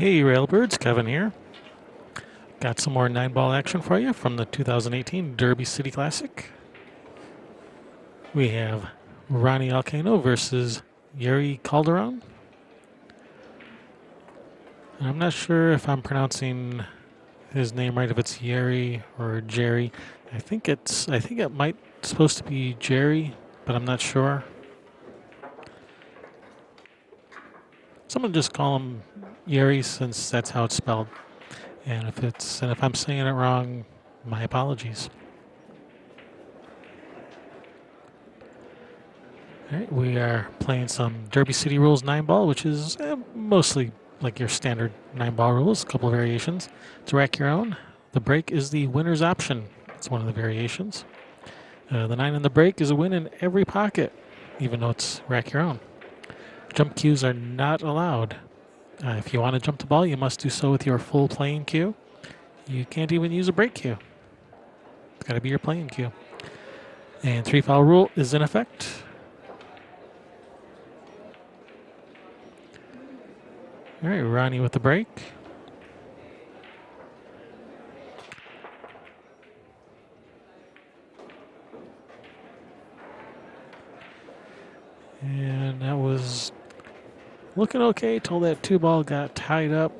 Hey Railbirds, Kevin here. Got some more 9-ball action for you from the 2018 Derby City Classic. We have Ronnie Alcano versus Yerry Calderon. And I'm not sure if I'm pronouncing his name right, if it's Yerry or Jerry. I think it might supposed to be Jerry, but I'm not sure. Someone just call him Yerry since that's how it's spelled. And if I'm saying it wrong, my apologies. All right, we are playing some Derby City Rules 9-ball, which is mostly like your standard 9-ball rules, a couple of variations. To rack your own, the break is the winner's option. It's one of the variations. The 9 in the break is a win in every pocket, even though it's rack your own. Jump cues are not allowed. If you want to jump the ball, you must do so with your full playing cue. You can't even use a break cue. It's got to be your playing cue. And 3-foul rule is in effect. All right, Ronnie with the break. And that was looking okay till that 2-ball got tied up.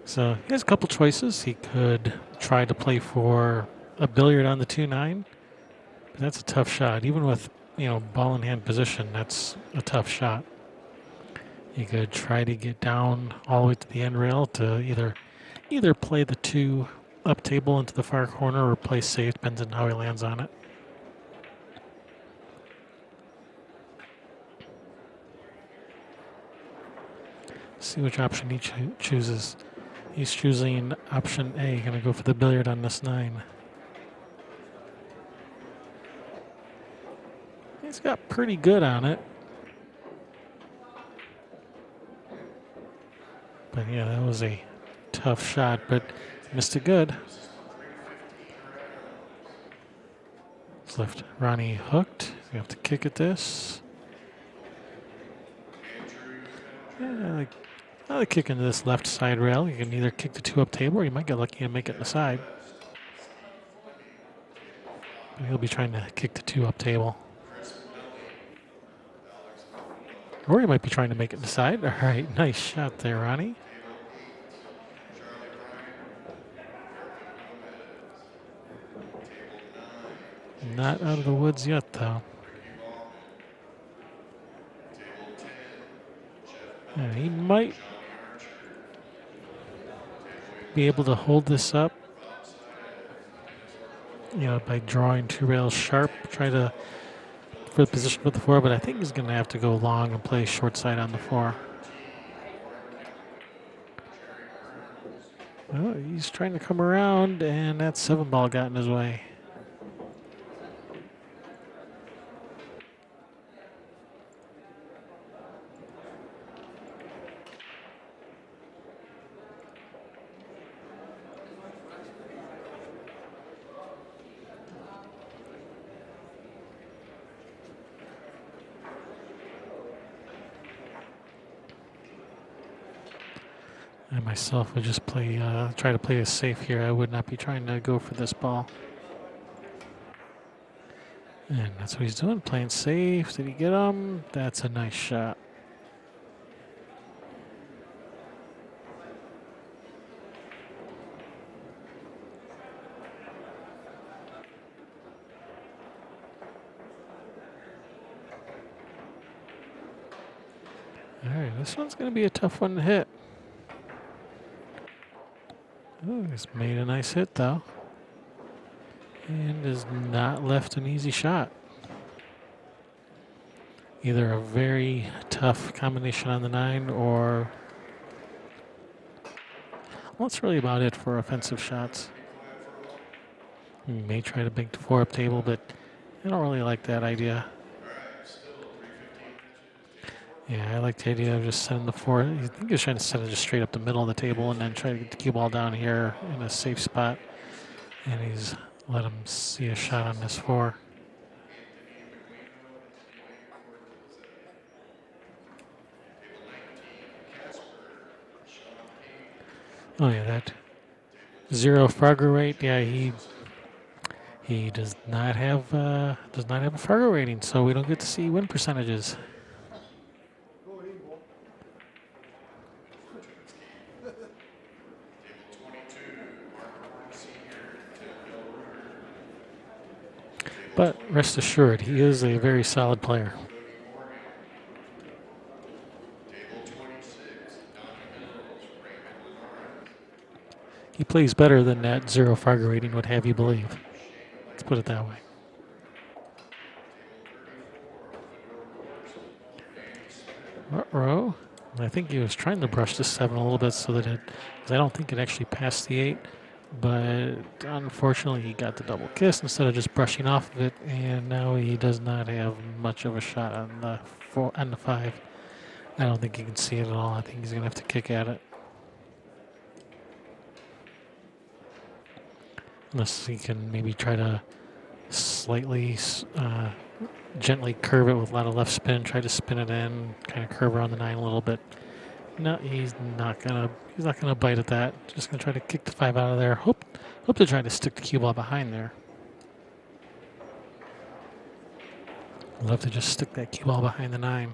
So he has a couple choices. He could try to play for a billiard on the 2-9. But that's a tough shot. Even with, ball in hand position, that's a tough shot. He could try to get down all the way to the end rail to either play the 2 up table into the far corner or play safe, depends on how he lands on it. See which option he chooses. He's choosing option A, going to go for the billiard on this 9. He's got pretty good on it. But yeah, that was a tough shot, but missed it good. Let's left Ronnie hooked. We have to kick at this. Yeah, I like kicking to this left side rail. You can either kick the 2 up table or you might get lucky and make it in the side. But he'll be trying to kick the 2 up table. Or he might be trying to make it in the side. All right, nice shot there, Ronnie. Not out of the woods yet, though. Yeah, he might be able to hold this up, by drawing 2 rails sharp, try to for the position for the 4, but I think he's going to have to go long and play short side on the 4. Well, he's trying to come around, and that 7-ball got in his way. I myself would just try to play it safe here. I would not be trying to go for this ball. And that's what he's doing, playing safe. Did he get him? That's a nice shot. All right, this one's going to be a tough one to hit. Oh, he's made a nice hit, though. And has not left an easy shot. Either a very tough combination on the 9 or... Well, that's really about it for offensive shots. He may try to make the 4 up table, but I don't really like that idea. Yeah, I like the idea of just sending the 4. I think he's trying to send it just straight up the middle of the table and then try to get the cue ball down here in a safe spot. And he's let him see a shot on this 4. Oh yeah, that 0 Fargo rate. Yeah, he does not have a Fargo rating, so we don't get to see win percentages. But rest assured, he is a very solid player. He plays better than that 0 Fargo rating would have you believe. Let's put it that way. Ruh-roh. I think he was trying to brush the 7 a little bit so that because I don't think it actually passed the 8. But unfortunately, he got the double kiss instead of just brushing off of it, and now he does not have much of a shot on the 5. I don't think he can see it at all. I think he's going to have to kick at it. Unless he can maybe try to slightly, gently curve it with a lot of left spin, try to spin it in, kind of curve around the 9 a little bit. No, he's not gonna bite at that. Just gonna try to kick the 5 out of there. Hope to try to stick the cue ball behind there. Love to just stick that cue ball behind the 9.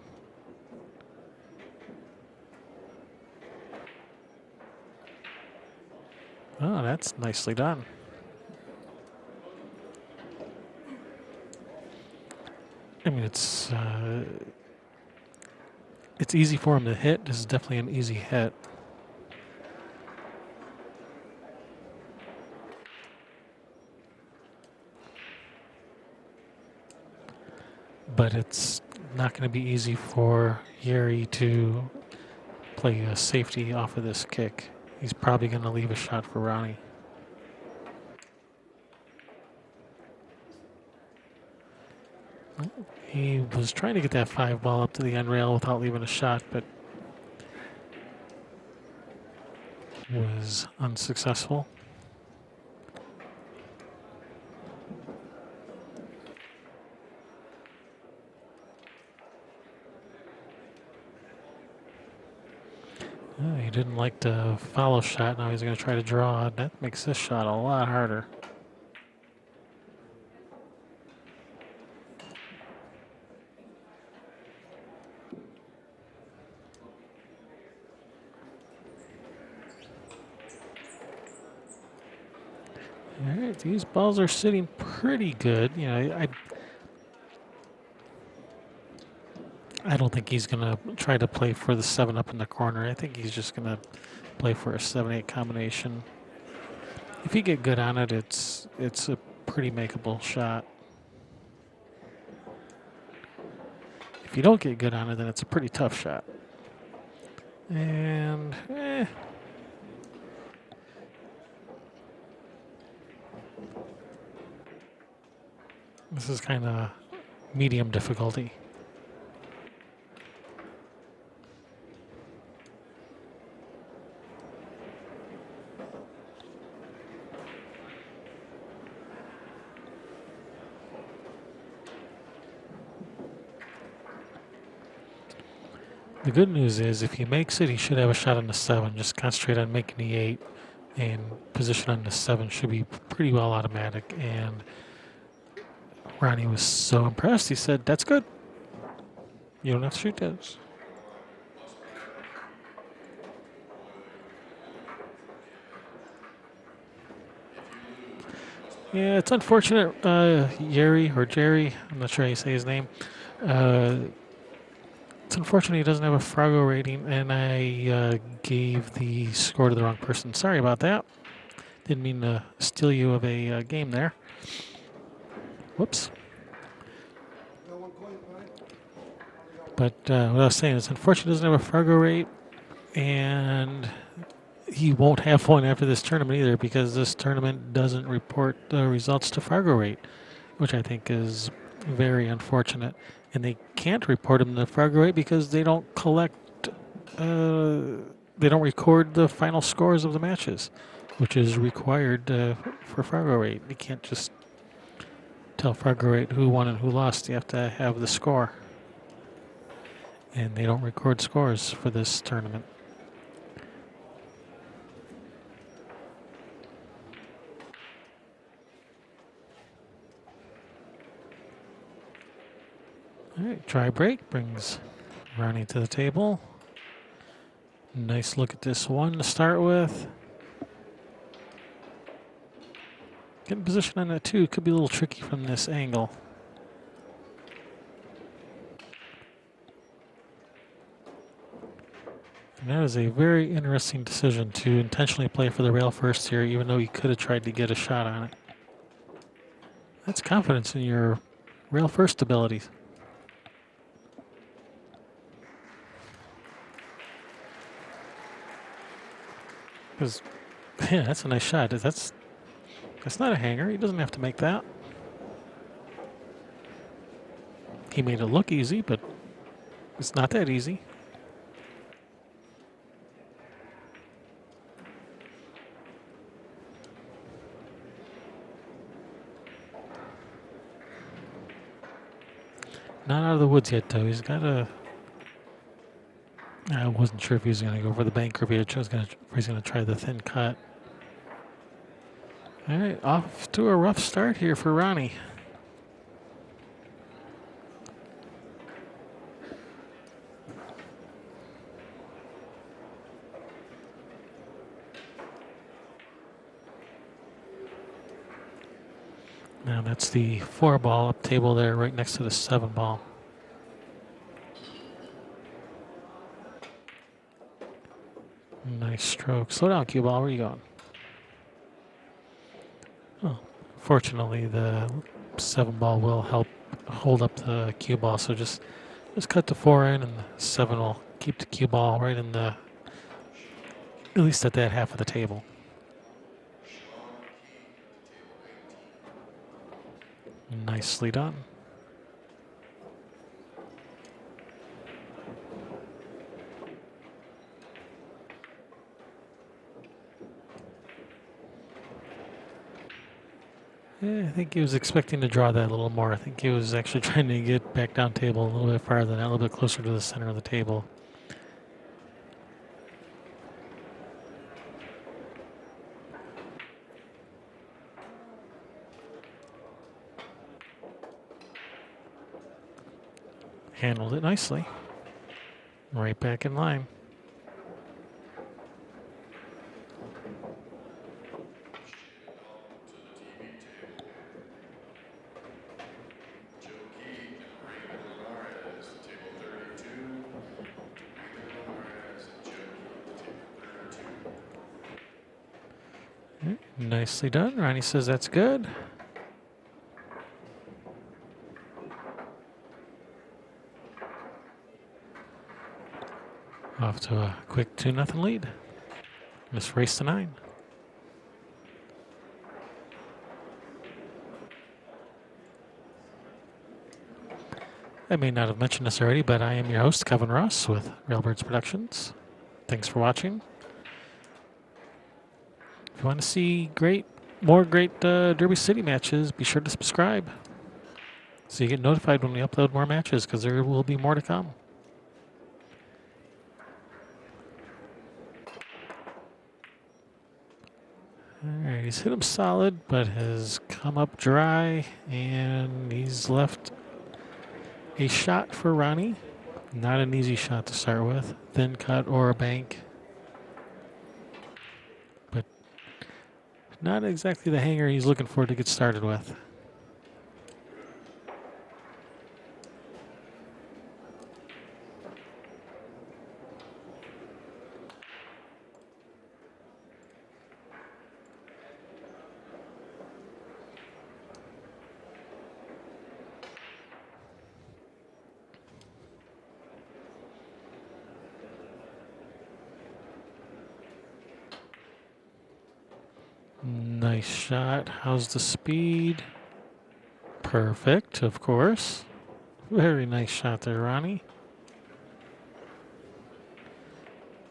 Oh, that's nicely done. I mean, it's easy for him to hit. This is definitely an easy hit. But it's not going to be easy for Yerry to play a safety off of this kick. He's probably going to leave a shot for Ronnie. He was trying to get that 5 ball up to the end rail without leaving a shot, but was unsuccessful. Oh, he didn't like the follow shot. Now he's going to try to draw. That makes this shot a lot harder. All right, these balls are sitting pretty good. You know, I don't think he's going to try to play for the 7 up in the corner. I think he's just going to play for a 7-8 combination. If you get good on it, it's a pretty makeable shot. If you don't get good on it, then it's a pretty tough shot. And this is kind of medium difficulty. The good news is if he makes it, he should have a shot on the 7. Just concentrate on making the 8, and position on the 7 should be pretty well automatic. And Ronnie was so impressed, he said, "That's good. You don't have to shoot those." Yeah, it's unfortunate, Yerry or Jerry, I'm not sure how you say his name. It's unfortunate he doesn't have a Fargo rating, and I gave the score to the wrong person. Sorry about that. Didn't mean to steal you of a game there. Whoops. But what I was saying is, unfortunately, he doesn't have a Fargo rate, and he won't have one after this tournament either, because this tournament doesn't report the results to Fargo rate, which I think is very unfortunate. And they can't report them to Fargo rate because they don't collect, they don't record the final scores of the matches, which is required for Fargo rate. You can't just tell Fargo rate who won and who lost. You have to have the score. And they don't record scores for this tournament. Alright, try break brings Ronnie to the table. Nice look at this one to start with. Getting position on that two could be a little tricky from this angle. And that is a very interesting decision to intentionally play for the rail first here, even though he could have tried to get a shot on it. That's confidence in your rail first abilities. Because, yeah, that's a nice shot. That's not a hanger. He doesn't have to make that. He made it look easy, but it's not that easy. Not out of the woods yet, though. He's got a... I wasn't sure if he was going to go for the bank or if he's going to try the thin cut. All right, off to a rough start here for Ronnie. Now that's the 4-ball up table there right next to the 7-ball. Nice stroke. Slow down, cue ball. Where are you going? Oh, fortunately, the 7-ball will help hold up the cue ball. So just cut the 4 in, and the 7 will keep the cue ball right in the, at least at that half of the table. Nicely done. Yeah, I think he was expecting to draw that a little more. I think he was actually trying to get back down table a little bit farther than that, a little bit closer to the center of the table. Handled it nicely. Right back in line. Nicely done. Ronnie says that's good. Off to a quick 2-0 lead. Let's race to 9. I may not have mentioned this already, but I am your host, Kevin Ross with Railbirds Productions. Thanks for watching. If you want to see more great Derby City matches, be sure to subscribe so you get notified when we upload more matches, because there will be more to come. Alright, he's hit him solid, but has come up dry, and he's left a shot for Ronnie. Not an easy shot to start with. Thin cut or a bank. But not exactly the hanger he's looking for to get started with. Nice shot. How's the speed? Perfect, of course. Very nice shot there, Ronnie.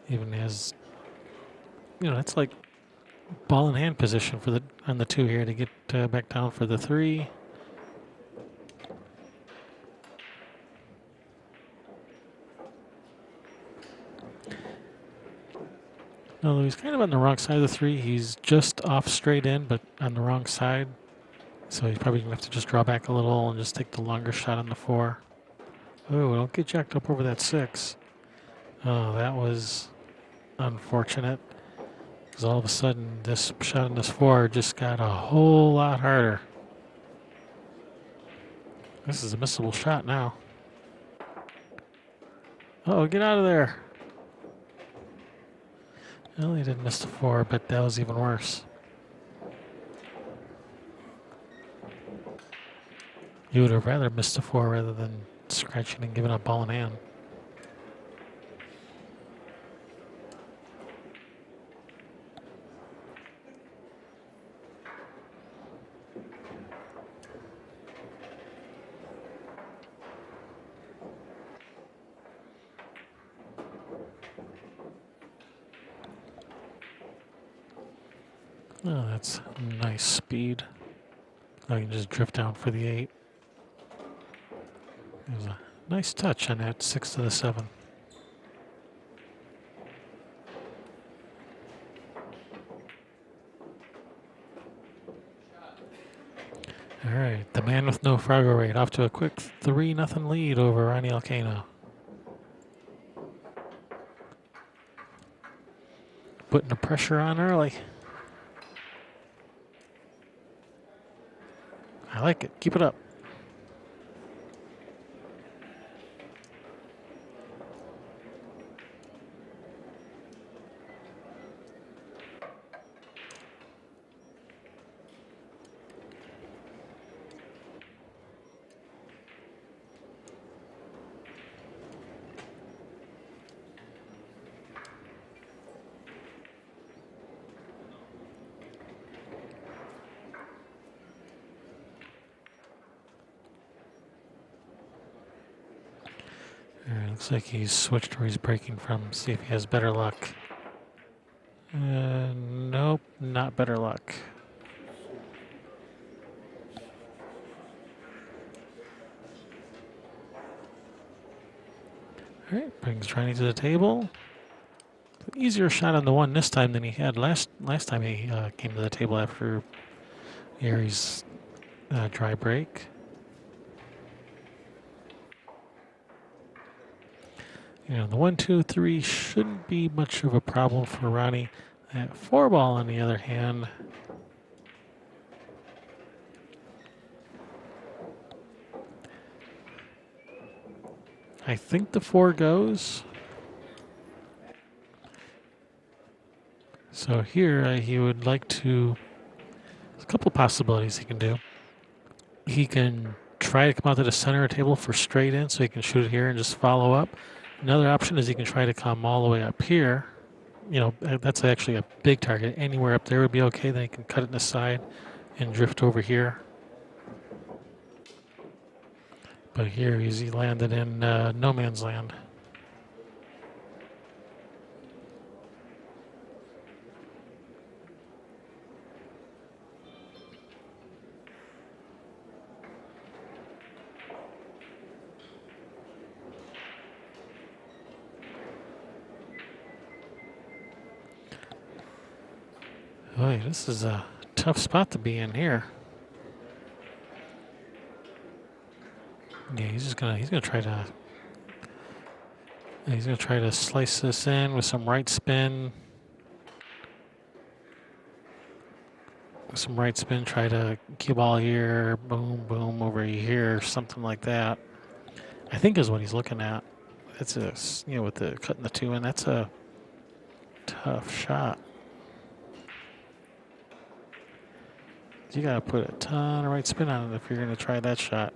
Even has, that's like ball in hand position for on the 2 here to get back down for the 3. Although he's kind of on the wrong side of the 3. He's just off straight in, but on the wrong side. So he's probably going to have to just draw back a little and just take the longer shot on the 4. Oh, don't get jacked up over that 6. Oh, that was unfortunate. Because all of a sudden, this shot in this 4 just got a whole lot harder. This is a missable shot now. Oh, get out of there. Well, he didn't miss the 4, but that was even worse. You would have rather missed the 4 rather than scratching and giving up ball in hand. Oh, that's nice speed. I can just drift down for the 8. It was a nice touch on that 6 to the 7. All right, the man with no Frogger rate off to a quick 3-0 lead over Ronnie Alcano. Putting the pressure on early. I like it. Keep it up. All right, looks like he's switched where he's breaking from. See if he has better luck. Nope, not better luck. All right, brings Ronnie to the table. Easier shot on the 1 this time than he had last time he came to the table after Yerry's dry break. You know, the 1, 2, 3 shouldn't be much of a problem for Ronnie. That 4 ball, on the other hand, I think the 4 goes. So here he would like to. There's a couple possibilities he can do. He can try to come out to the center of the table for straight in, so he can shoot it here and just follow up. Another option is he can try to come all the way up here. You know, that's actually a big target. Anywhere up there would be okay. Then he can cut it in the side and drift over here. But here he landed in no man's land. Boy, this is a tough spot to be in here. Yeah, he's gonna try to slice this in with some right spin. Some right spin, try to cue ball here, boom, boom, over here, something like that. I think is what he's looking at. That's a, you know, with the cutting the 2 in, that's a tough shot. You gotta put a ton of right spin on it if you're gonna try that shot.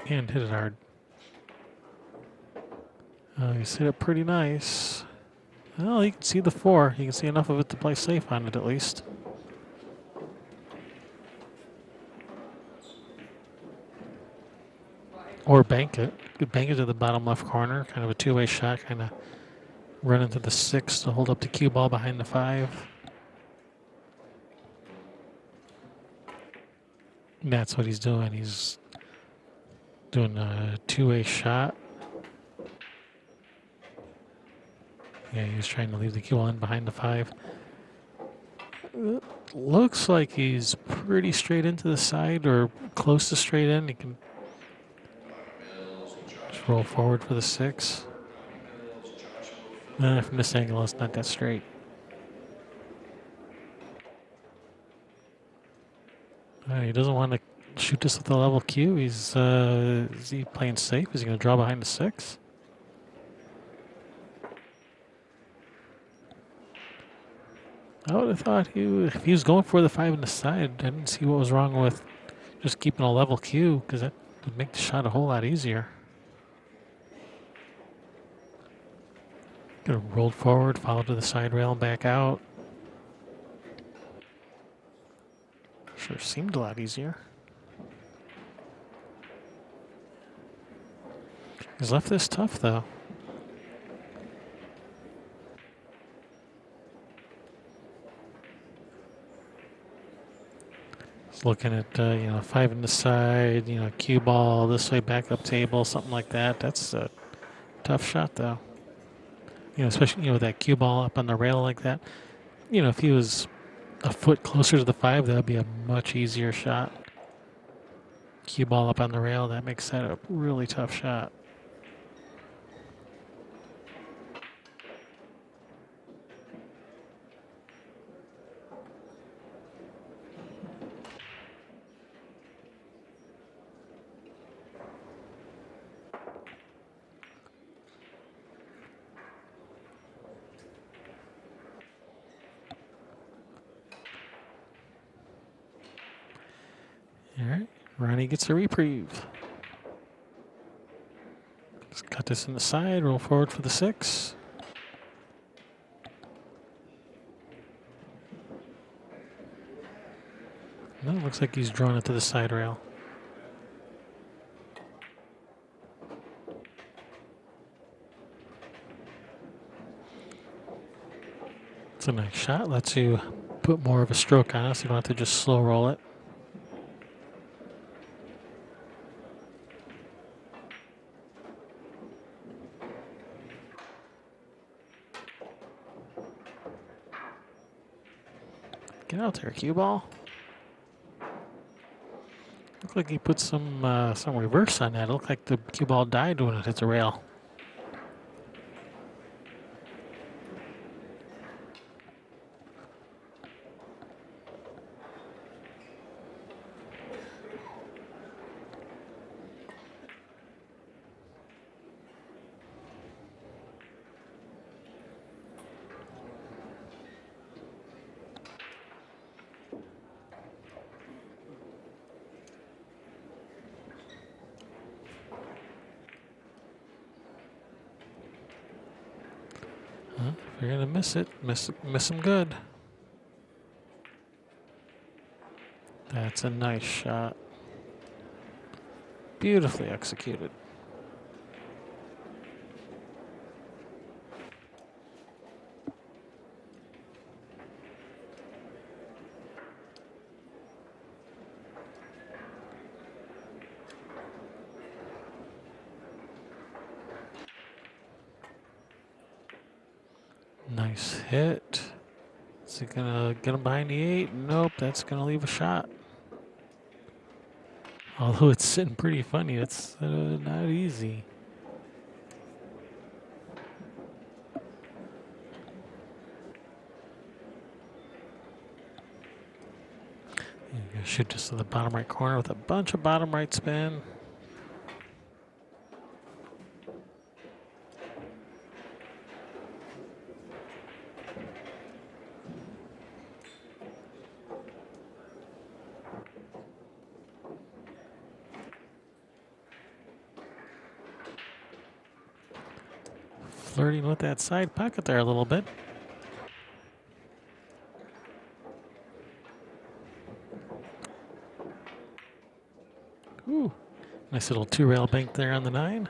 And hit it hard. He's hit it pretty nice. Well, you can see the 4. You can see enough of it to play safe on it at least. Or bank it. You could bank it to the bottom left corner. Kind of a 2-way shot. Kind of run into the 6 to hold up the cue ball behind the 5. And that's what he's doing. He's doing a 2-way shot. Yeah, he was trying to leave the cue ball in behind the 5. Looks like he's pretty straight into the side or close to straight in. He can just roll forward for the 6. From this angle, it's not that straight. He doesn't want to shoot this with a level Q. Is he playing safe? Is he going to draw behind the 6? I would have thought if he was going for the 5 on the side, I didn't see what was wrong with just keeping a level Q, because that would make the shot a whole lot easier. Could have rolled forward, followed to the side rail, and back out. Sure seemed a lot easier. He's left this tough, though. He's looking at, 5 in the side, cue ball this way, backup table, something like that. That's a tough shot, though. Especially, with that cue ball up on the rail like that. If he was a foot closer to the 5, that would be a much easier shot. Cue ball up on the rail, that makes that a really tough shot. All right, Ronnie gets a reprieve. Just cut this in the side, roll forward for the 6. No, looks like he's drawn it to the side rail. It's a nice shot. Lets you put more of a stroke on it, so you don't have to just slow roll it. Get out there, cue ball. Looked like he put some reverse on that. It looked like the cue ball died when it hit the rail. If you're gonna miss it, miss him good. That's a nice shot. Beautifully executed. Nice hit. Is he gonna get him behind the 8? Nope, that's gonna leave a shot. Although it's sitting pretty funny, it's not easy. You're gonna shoot this to the bottom right corner with a bunch of bottom right spin. Flirting with that side pocket there a little bit. Ooh, nice little 2-rail bank there on the 9.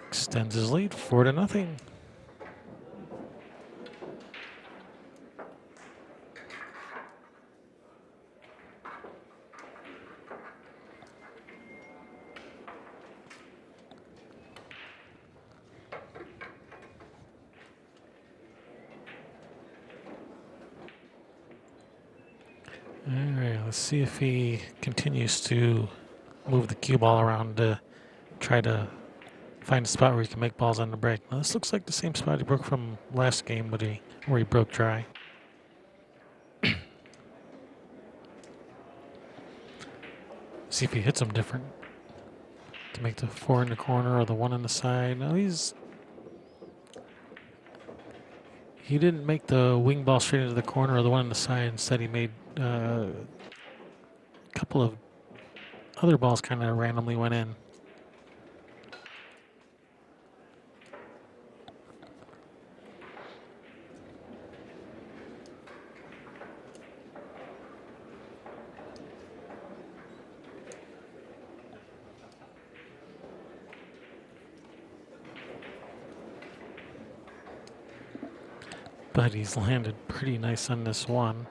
Extends his lead 4-0. Alright, let's see if he continues to move the cue ball around to try to find a spot where he can make balls on the break. Now, this looks like the same spot he broke from last game, but where he broke dry. See if he hits them different. To make the 4 in the corner or the 1 on the side. No, he didn't make the wing ball straight into the corner or the 1 on the side. Instead, he made a couple of other balls kind of randomly went in. But he's landed pretty nice on this 1.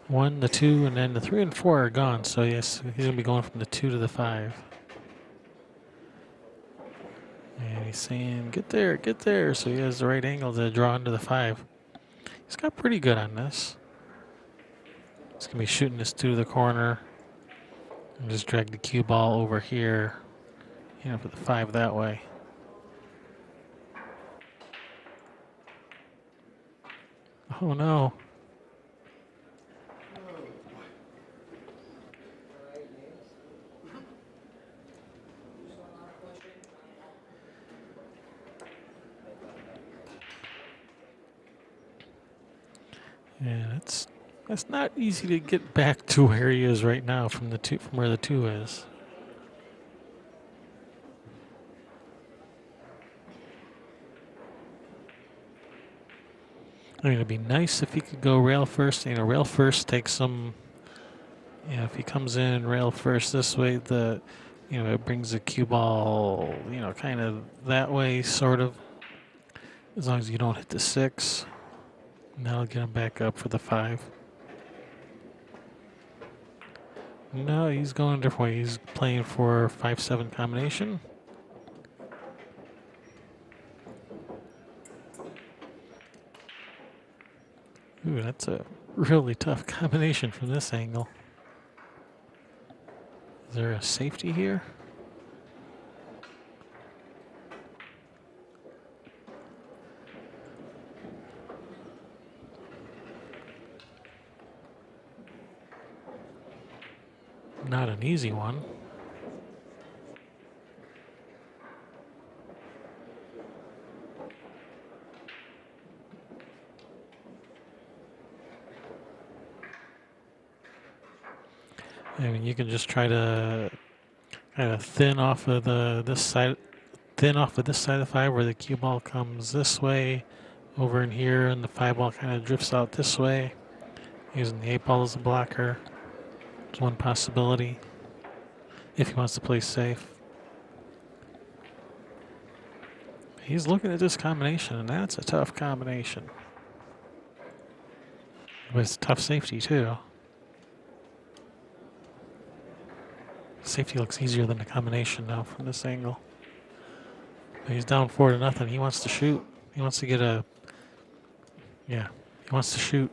1, the 2, and then the 3 and 4 are gone. So yes, he's going to be going from the 2 to the 5. And he's saying, get there, get there. So he has the right angle to draw into the 5. He's got pretty good on this. He's going to be shooting this 2 to the corner. And just drag the cue ball over here. You know, put the 5 that way. Oh no. Yeah, that's not easy to get back to where he is right now from where the 2 is. I mean, it'd be nice if he could go rail first. You know, rail first takes some. You know, if he comes in rail first this way, it brings the cue ball, kind of that way, sort of. As long as you don't hit the 6, and that'll get him back up for the 5. No, he's going a different way. He's playing for 5-7 combination. Ooh, that's a really tough combination from this angle. Is there a safety here? Not an easy one. I mean, you can just try to kind of thin off of this side of the 5 where the cue ball comes this way, over in here, and the 5 ball kind of drifts out this way, using the 8 ball as a blocker. It's one possibility if he wants to play safe. He's looking at this combination, and that's a tough combination. But it's a tough safety, too. Safety looks easier than the combination now from this angle. But he's down 4-0. He wants to shoot. He wants to get a... Yeah, he wants to shoot.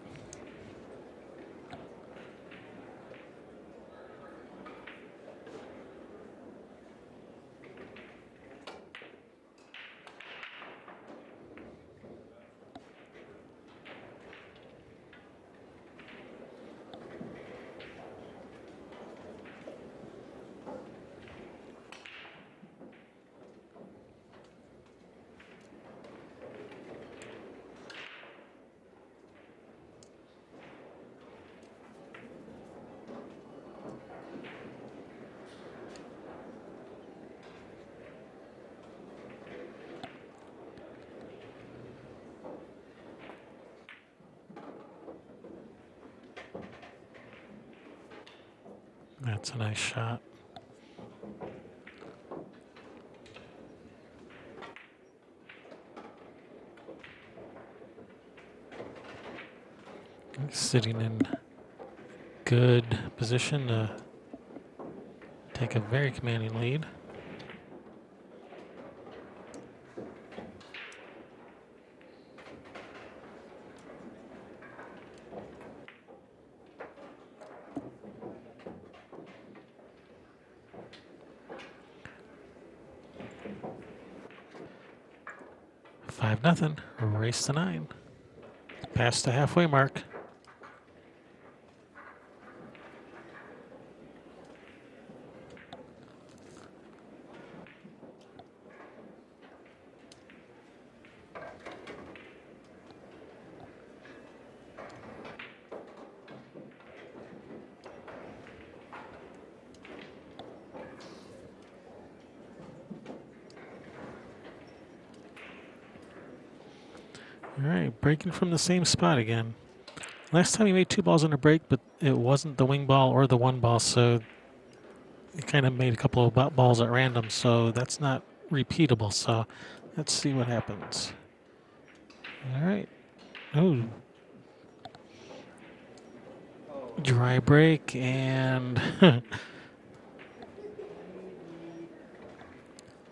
That's a nice shot. He's sitting in good position to take a very commanding lead. 5-0. Race to 9. Past the halfway mark. All right, breaking from the same spot again. Last time he made 2 balls on a break, but it wasn't the wing ball or the 1 ball, so he kind of made a couple of balls at random, so that's not repeatable. So let's see what happens. All right. Oh. Dry break and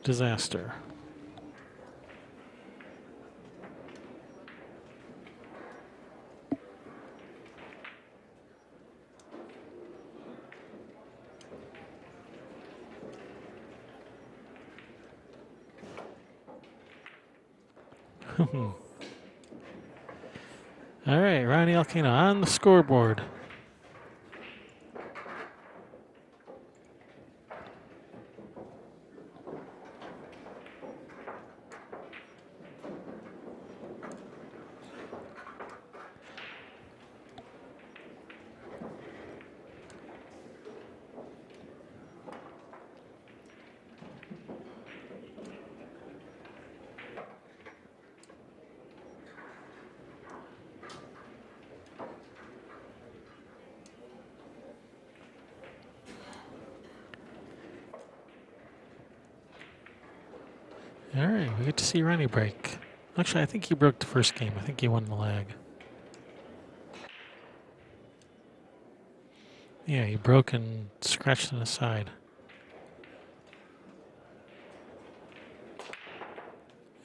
disaster. All right, Ronnie Alcano on the scoreboard. All right, we get to see Ronnie break. Actually, I think he broke the first game. I think he won the leg. Yeah, he broke and scratched on the side.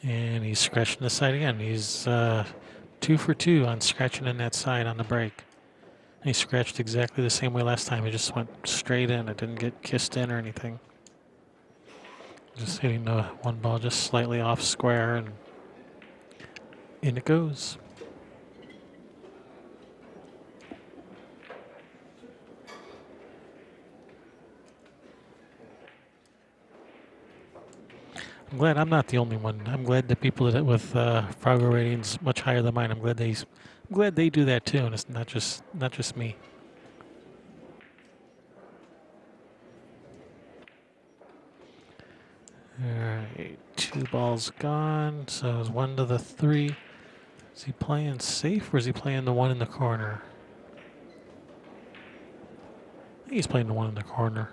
And he's scratching the side again. He's 2 for 2 on scratching in that side on the break. And he scratched exactly the same way last time. He just went straight in. It didn't get kissed in or anything. Just hitting the 1 ball just slightly off square, and in it goes. I'm glad I'm not the only one. I'm glad the people that with Frogger ratings much higher than mine. I'm glad they do that too, and it's not just me. All right, 2 balls gone. So it's 1 to the 3. Is he playing safe or is he playing the 1 in the corner? I think he's playing the 1 in the corner.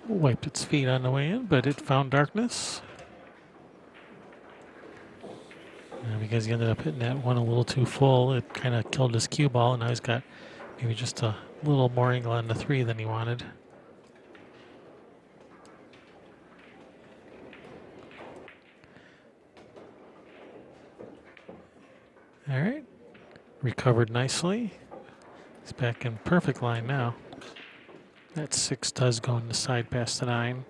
Wiped its feet on the way in, but it found darkness. And because he ended up hitting that 1 a little too full, it kind of killed his cue ball, and now he's got maybe just a little more angle on the 3 than he wanted. All right, recovered nicely. He's back in perfect line now. That 6 does go in the side past the 9.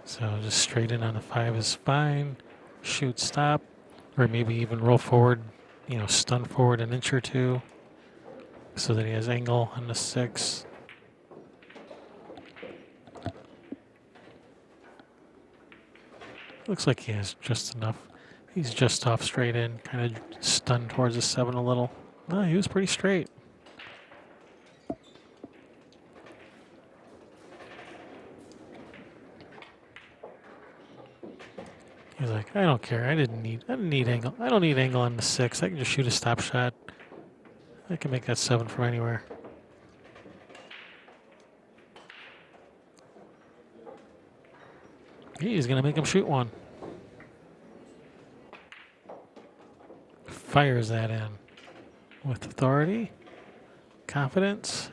So just straight in on the 5 is fine. Shoot, stop, or maybe even roll forward, stun forward an inch or 2 so that he has angle on the 6. Looks like he has just enough. He's just off straight in, kind of stunned towards the 7 a little. No, he was pretty straight. He's like, I don't care. I didn't need angle. I don't need angle on the 6. I can just shoot a stop shot. I can make that 7 from anywhere. He's gonna make him shoot 1. Fires that in with authority, confidence.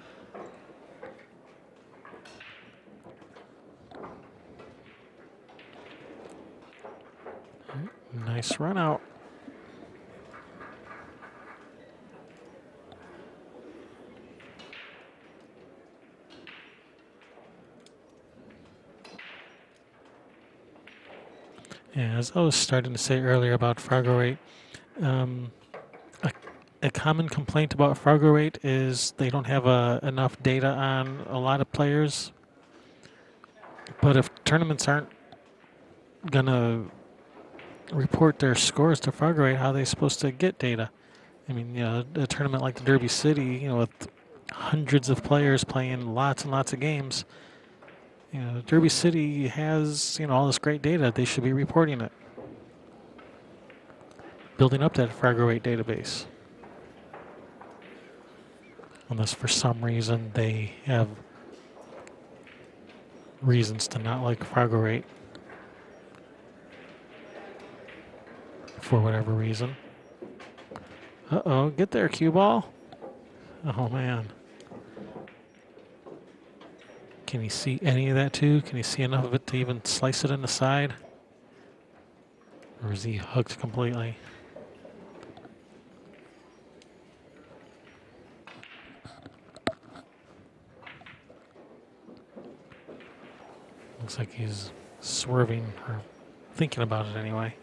Nice run out. Yeah, as I was starting to say earlier about Fargo rate, um, a, a common complaint about Fargo rate is they don't have enough data on a lot of players. But if tournaments aren't gonna report their scores to Fargo rate, how are they supposed to get data? I mean, a tournament like the Derby City, with hundreds of players playing lots and lots of games, Derby City has, all this great data. They should be reporting it, building up that Fargo rate database. Unless for some reason they have reasons to not like Fargo rate for whatever reason. Uh-oh, get there, cue ball. Oh, man. Can he see any of that, too? Can he see enough of it to even slice it in the side? Or is he hooked completely? Looks like he's swerving, or thinking about it anyway.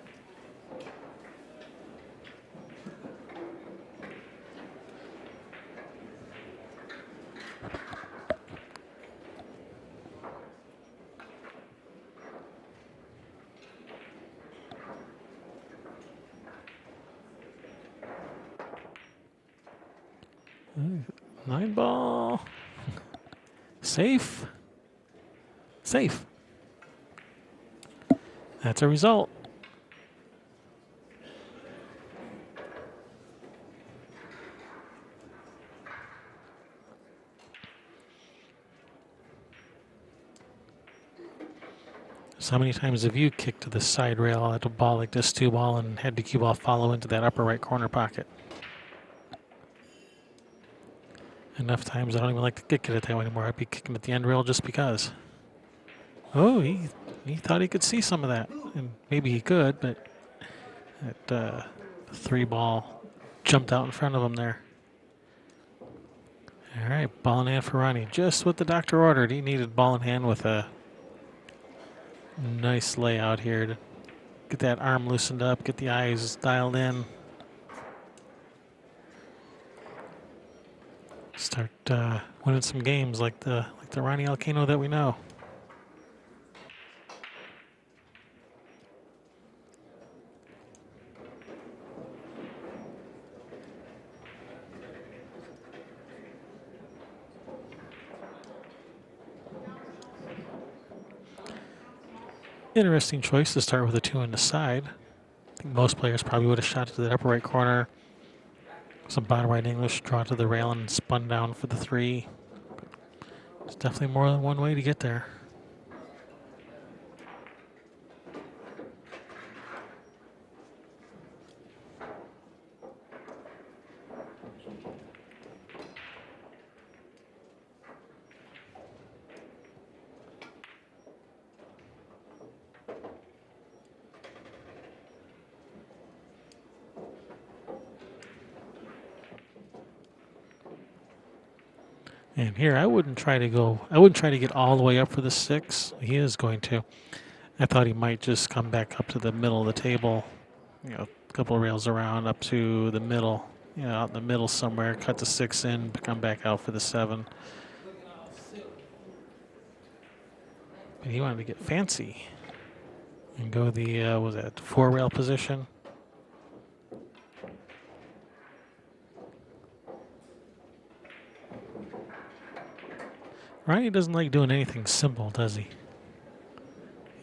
Nine ball. Safe. Safe. That's a result. So how many times have you kicked to the side rail at a ball like this, two ball, and had the cue ball follow into that upper right corner pocket? Enough times I don't even like to kick it at that way anymore. I'd be kicking at the end rail just because. Oh, he thought he could see some of that. And maybe he could, but that three ball jumped out in front of him there. All right, ball in hand for Ronnie. Just what the doctor ordered. He needed ball in hand with a nice layout here to get that arm loosened up, get the eyes dialed in. Start winning some games like the Ronnie Alcano that we know. Interesting choice to start with a two in the side. I think most players probably would have shot to the upper right corner. Some bottom right English, draw to the rail and spun down for the three. There's definitely more than one way to get there. And here, I wouldn't try to get all the way up for the six. He is going to. I thought he might just come back up to the middle of the table, a couple of rails around up to the middle, out in the middle somewhere, cut the six in, come back out for the seven. But he wanted to get fancy and go the, was that four rail position? Ronnie doesn't like doing anything simple, does he?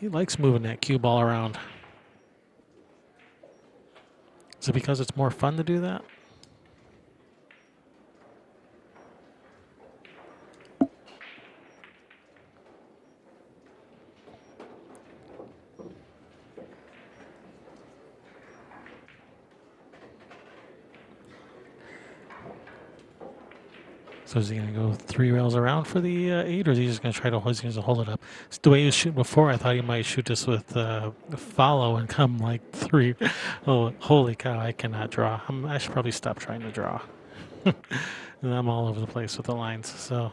He likes moving that cue ball around. Is it because it's more fun to do that? So is he going to go three rails around for the eight, or is he just going to try to hold it up? It's the way he was shooting before, I thought he might shoot this with follow and come like three. Oh, holy cow, I cannot draw. I should probably stop trying to draw. And I'm all over the place with the lines. So,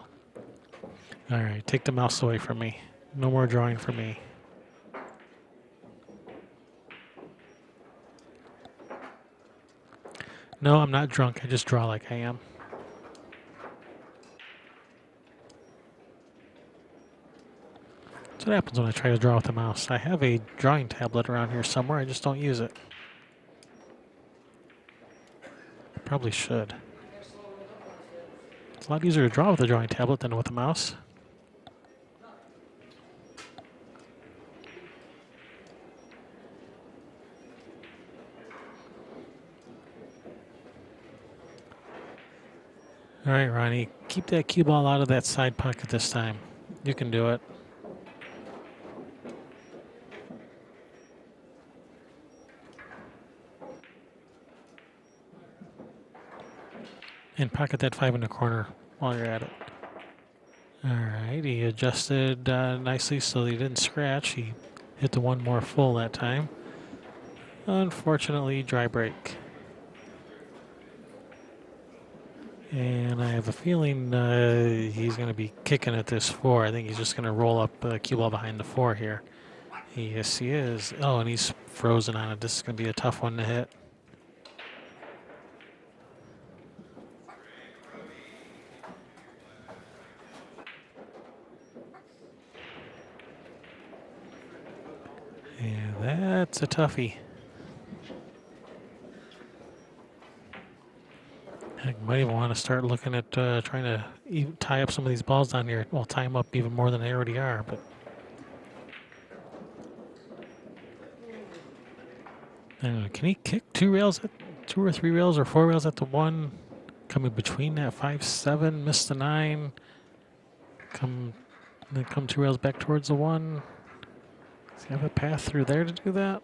all right, take the mouse away from me. No more drawing for me. No, I'm not drunk. I just draw like I am. That's what happens when I try to draw with the mouse. I have a drawing tablet around here somewhere. I just don't use it. Probably should. It's a lot easier to draw with a drawing tablet than with a mouse. All right, Ronnie, keep that cue ball out of that side pocket this time. You can do it. And pocket that 5 in the corner while you're at it. All right, he adjusted nicely so he didn't scratch. He hit the one more full that time. Unfortunately, dry break. And I have a feeling he's going to be kicking at this 4. I think he's just going to roll up the cue ball behind the 4 here. Yes, he is. Oh, and he's frozen on it. This is going to be a tough one to hit. Yeah, that's a toughie. I might even want to start looking at trying to tie up some of these balls down here. Well, tie them up even more than they already are. But I don't know, can he kick 2 or 3 rails or 4 rails at the 1? Coming between that 5-7, miss the 9. Then come 2 rails back towards the 1. Does he have a path through there to do that?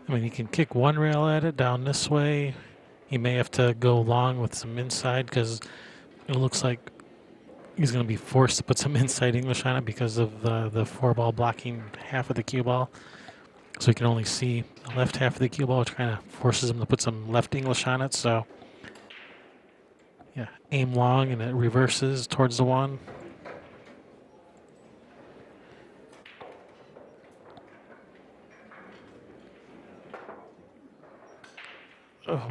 I mean, he can kick 1 rail at it down this way. He may have to go long with some inside because it looks like he's going to be forced to put some inside English on it because of the 4 ball blocking half of the cue ball. So he can only see the left half of the cue ball, which kind of forces him to put some left English on it. So, yeah, aim long and it reverses towards the 1. Oh.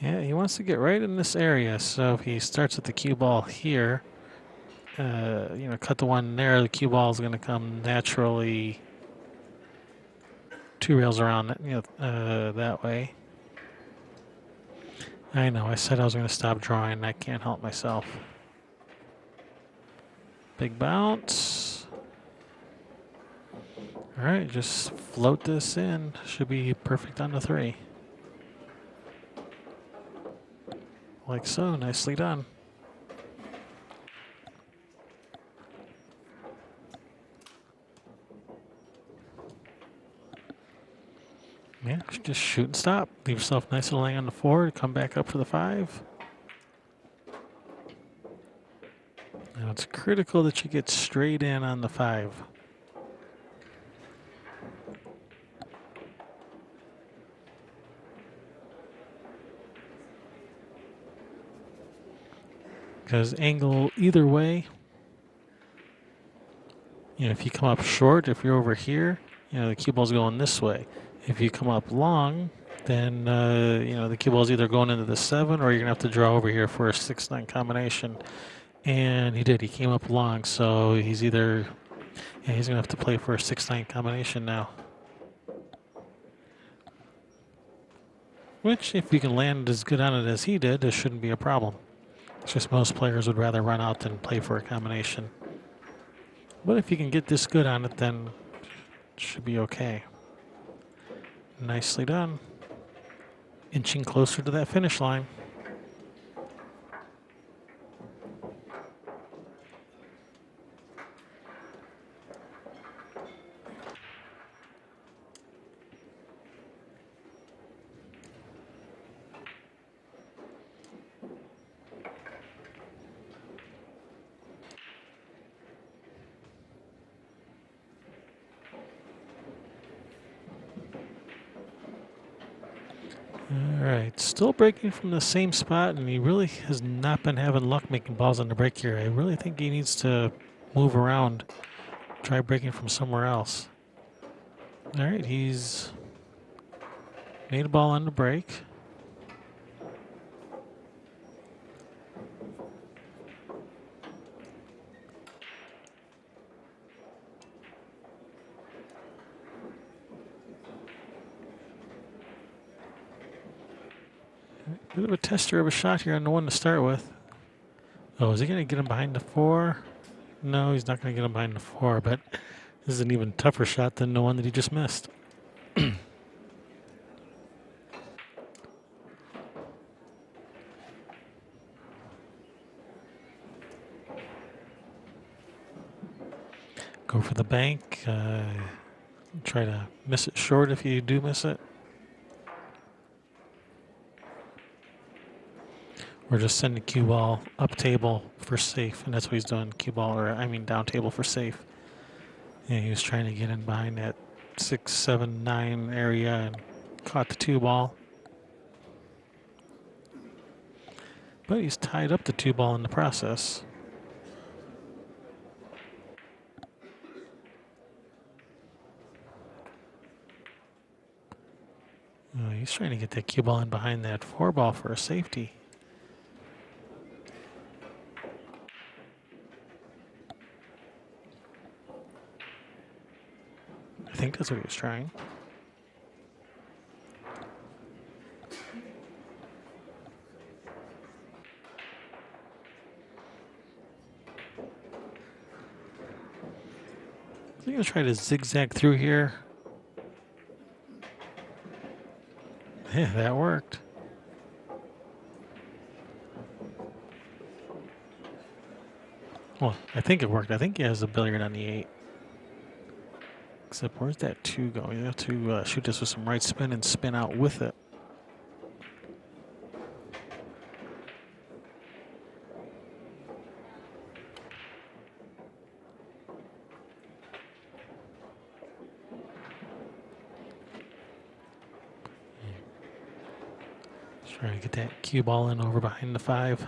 Yeah, he wants to get right in this area. So if he starts at the cue ball here, cut the 1 there, the cue ball is going to come naturally 2 rails around that way. I know, I said I was going to stop drawing, and I can't help myself. Big bounce. All right, just float this in. Should be perfect on the 3. Like so, nicely done. Yeah, just shoot and stop. Leave yourself nice little laying on the 4, come back up for the 5. Now it's critical that you get straight in on the 5. Because angle either way, if you come up short, if you're over here, the cue ball's going this way. If you come up long, then, the cue ball's either going into the 7 or you're going to have to draw over here for a 6-9 combination. And he did. He came up long, so he's going to have to play for a 6-9 combination now. Which, if you can land as good on it as he did, this shouldn't be a problem. It's just most players would rather run out than play for a combination. But if you can get this good on it, then it should be okay. Nicely done. Inching closer to that finish line. All right, still breaking from the same spot, and he really has not been having luck making balls on the break here. I really think he needs to move around, try breaking from somewhere else. All right, he's made a ball on the break. Bit of a tester of a shot here on the one to start with. Oh, is he going to get him behind the 4? No, he's not going to get him behind the 4, but this is an even tougher shot than the one that he just missed. Go for the bank. Try to miss it short if you do miss it. Or just send the cue ball up table for safe, and that's what he's doing. Cue ball, or I mean down table for safe. Yeah, he was trying to get in behind that 6, 7, 9 area and caught the 2 ball. But he's tied up the 2 ball in the process. He's trying to get that cue ball in behind that 4 ball for a safety. I think that's what he was trying. Is he going to try to zigzag through here? Yeah, that worked. Well, I think it worked. I think he has a billiard on the 8. Except where's that 2 going? You have to shoot this with some right spin and spin out with it. Just trying to get that cue ball in over behind the 5.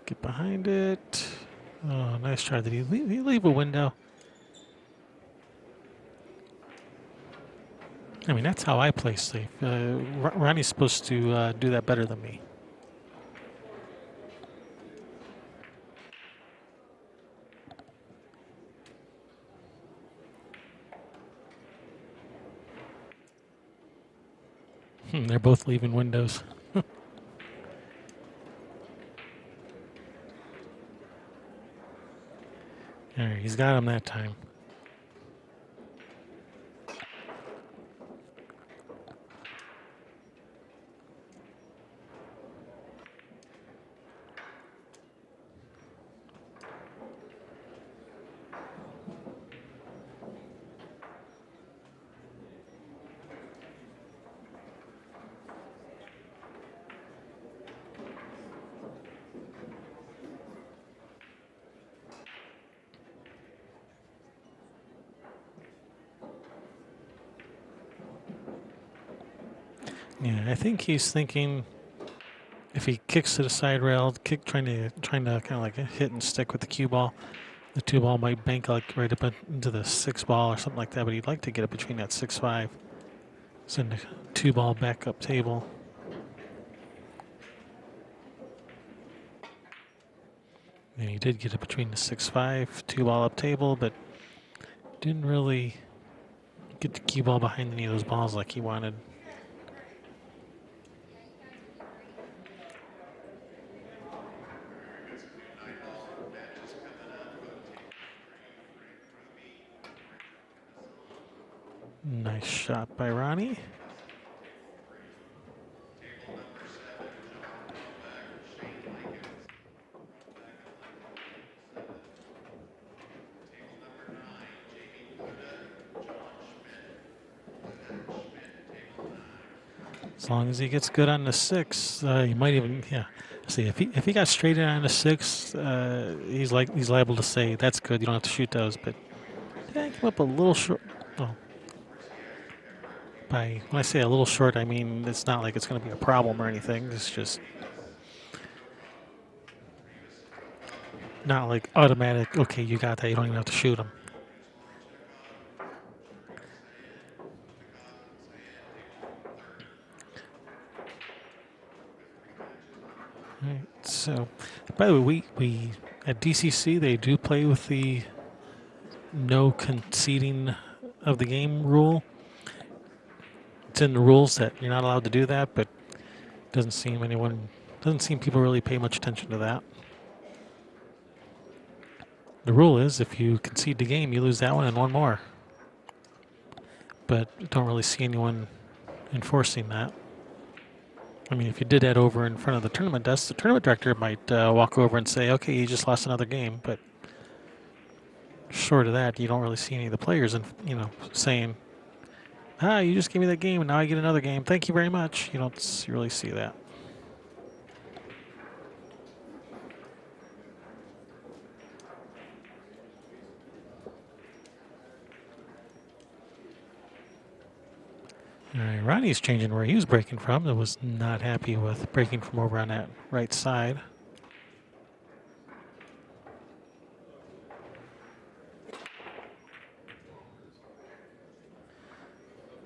Get behind it. Oh, nice try. Did he leave a window? I mean, that's how I play safe. Ronnie's supposed to do that better than me. They're both leaving windows. All right, he's got him that time. Yeah, I think he's thinking if he kicks to the side rail, trying to kind of like hit and stick with the cue ball, the 2 ball might bank like right up into the 6 ball or something like that. But he'd like to get it between that 6-5. Send the 2 ball back up table. And he did get it between the 6-5, 2 ball up table, but didn't really get the cue ball behind any of those balls like he wanted. Nice shot by Ronnie. As long as he gets good on the 6, he might even, yeah. See, if he got straight in on a 6, he's liable to say that's good. You don't have to shoot those. But yeah, he came up a little short. Oh, when I say a little short, I mean it's not like it's going to be a problem or anything. It's just not like automatic. Okay, you got that. You don't even have to shoot them. All right. So, by the way, we at DCC they do play with the no conceding of the game rule. It's in the rules that you're not allowed to do that, but doesn't seem people really pay much attention to that. The rule is if you concede the game, you lose that one and one more. But don't really see anyone enforcing that. I mean, if you did that over in front of the tournament desk, the tournament director might walk over and say, okay, you just lost another game. But short of that, you don't really see any of the players and saying, you just gave me that game and now I get another game. Thank you very much. You don't really see that. All right, Ronnie's changing where he was breaking from. That was not happy with breaking from over on that right side.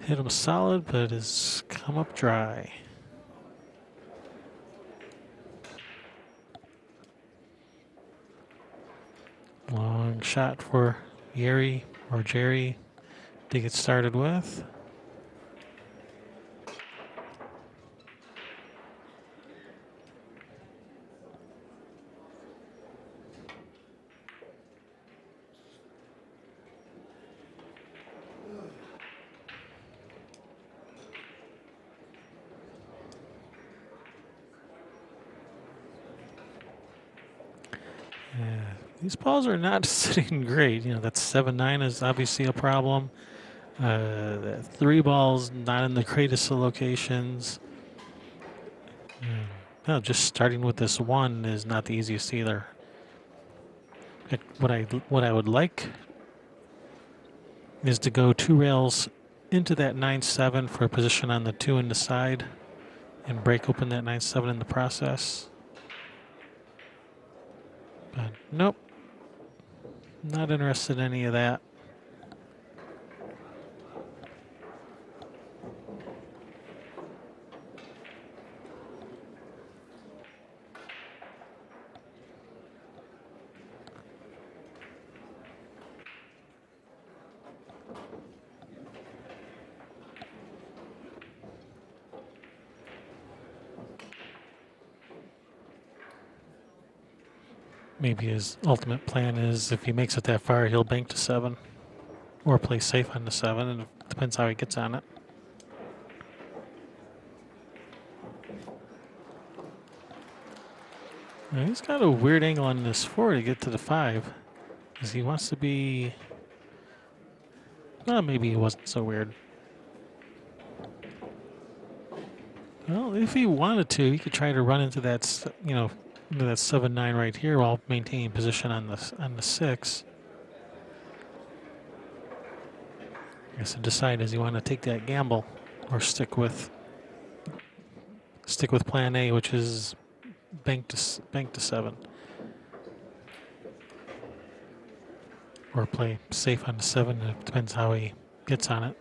Hit him solid, but has come up dry. Long shot for Yerry or Jerry to get started with. These balls are not sitting great. That 7-9 is obviously a problem. The 3 balls not in the greatest of locations. No, just starting with this 1 is not the easiest either. What I would like is to go 2 rails into that 9-7 for a position on the 2 in the side and break open that 9-7 in the process. But nope. Not interested in any of that. Maybe his ultimate plan is if he makes it that far, he'll bank to 7 or play safe on the 7. And it depends how he gets on it. Now he's got a weird angle on this 4 to get to the 5. Because he wants to be... Well, maybe he wasn't so weird. Well, if he wanted to, he could try to run into that, into that 7-9 right here while maintaining position on the 6. I guess to decide, does he want to take that gamble or stick with plan A, which is bank to 7, or play safe on the 7. It depends how he gets on it.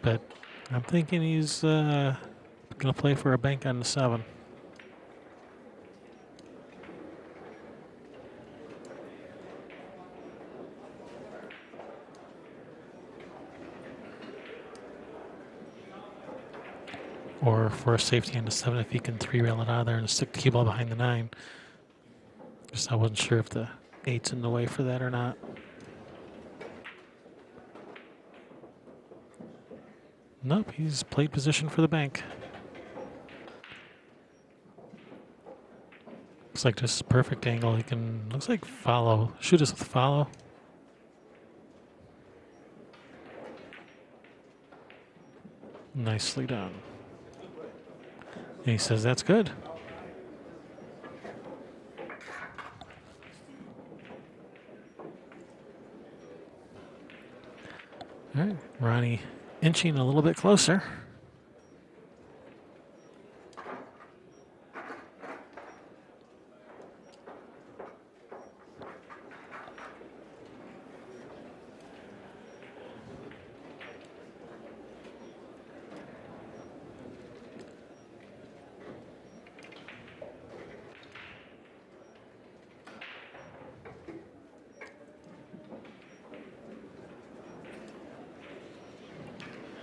But I'm thinking he's going to play for a bank on the 7. Or for a safety on the 7 if he can 3-rail it out of there and stick the cue ball behind the 9. Just I wasn't sure if the 8's in the way for that or not. Nope, he's played position for the bank. Looks like this is a perfect angle. He can, looks like follow. Shoot us with follow. Nicely done. And he says that's good. All right, Ronnie inching a little bit closer.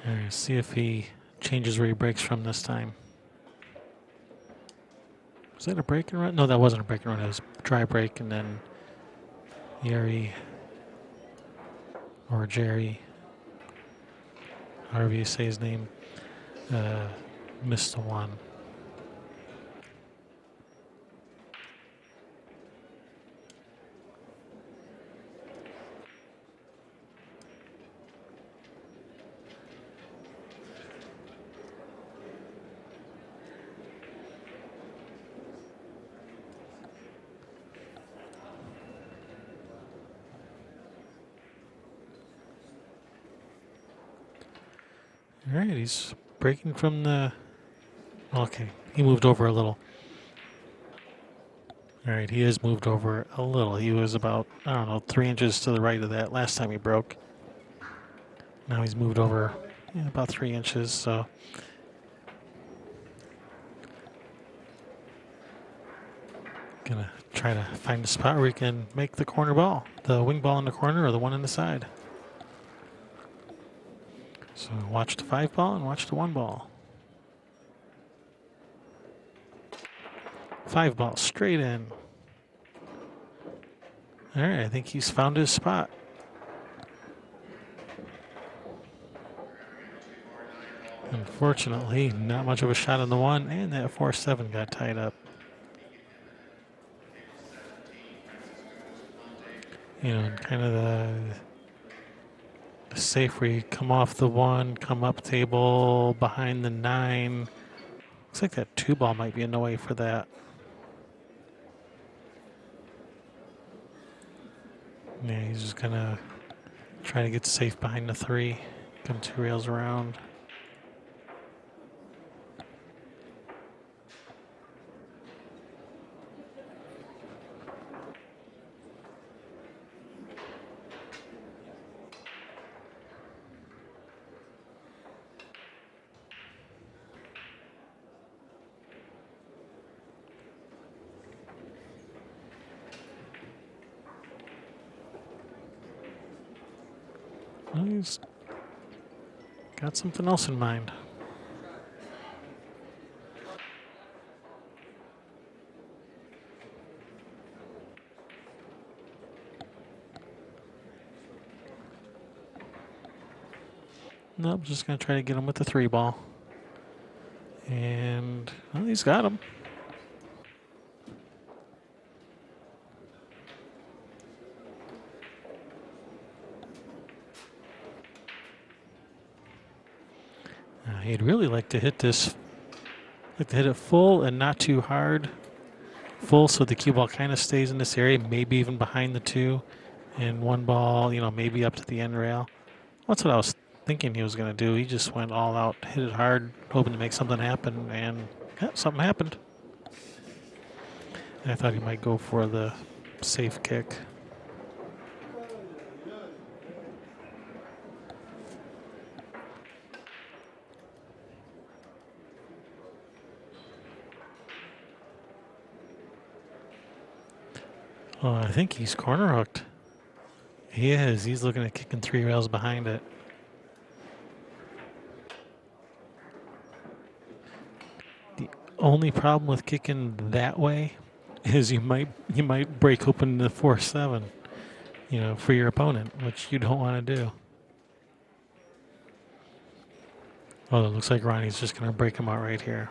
All right, see if he changes where he breaks from this time. Was that a break and run? No, that wasn't a break and run. It was dry break, and then Yerry or Jerry, however you say his name, missed the one. All right, he's breaking from the... Okay, he moved over a little. All right, he has moved over a little. He was about, I don't know, 3 inches to the right of that last time he broke. Now he's moved over about 3 inches, so... Gonna try to find a spot where he can make the corner ball. The wing ball in the corner or the one in the side. So watch the 5 ball and watch the 1 ball. 5 ball straight in. All right, I think he's found his spot. Unfortunately, not much of a shot on the 1, and that 4-7 got tied up. You know, kind of the safe where you come off the 1, come up table, behind the 9. Looks like that 2 ball might be in the way for that. Yeah, he's just gonna try to get safe behind the 3, come 2 rails around. Well, he's got something else in mind. Nope, just going to try to get him with the 3 ball. And, well, he's got him. He'd really like to hit this, like to hit it full and not too hard. Full so the cue ball kind of stays in this area, maybe even behind the 2. And 1 ball, you know, maybe up to the end rail. That's what I was thinking he was going to do. He just went all out, hit it hard, hoping to make something happen, and yeah, something happened. And I thought he might go for the safe kick. Oh, I think he's corner hooked. He is. He's looking at kicking 3 rails behind it. The only problem with kicking that way is you might break open the 4-7, you know, for your opponent, which you don't want to do. Oh, it looks like Ronnie's just going to break him out right here.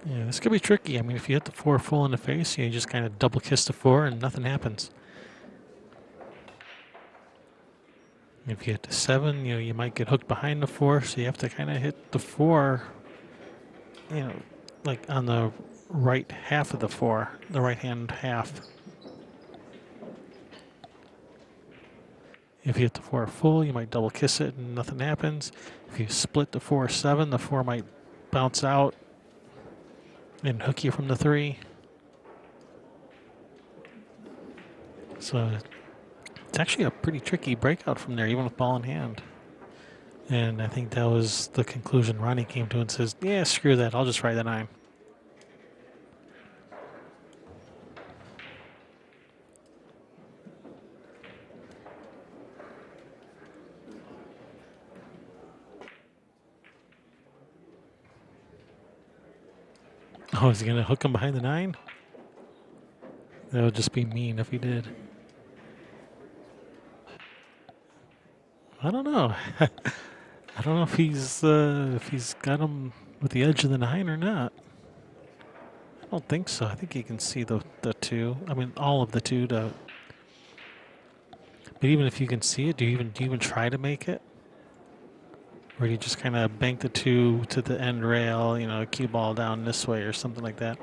Yeah, this could be tricky. I mean, if you hit the 4 full in the face, you just kind of double kiss the 4 and nothing happens. If you hit the 7, you might get hooked behind the 4, so you have to kind of hit the 4, like on the right half of the 4, the right hand half. If you hit the 4 full, you might double kiss it and nothing happens. If you split the 4-7, the 4 might bounce out and hook you from the 3. So it's actually a pretty tricky breakout from there, even with ball in hand. And I think that was the conclusion Ronnie came to and says, yeah, screw that, I'll just ride the 9. Oh, is he going to hook him behind the 9? That would just be mean if he did. I don't know. I don't know if he's got him with the edge of the 9 or not. I don't think so. I think he can see the 2. I mean, all of the 2 to. But even if you can see it, do you even try to make it? Or do you just kind of bank the 2 to the end rail, you know, cue ball down this way or something like that?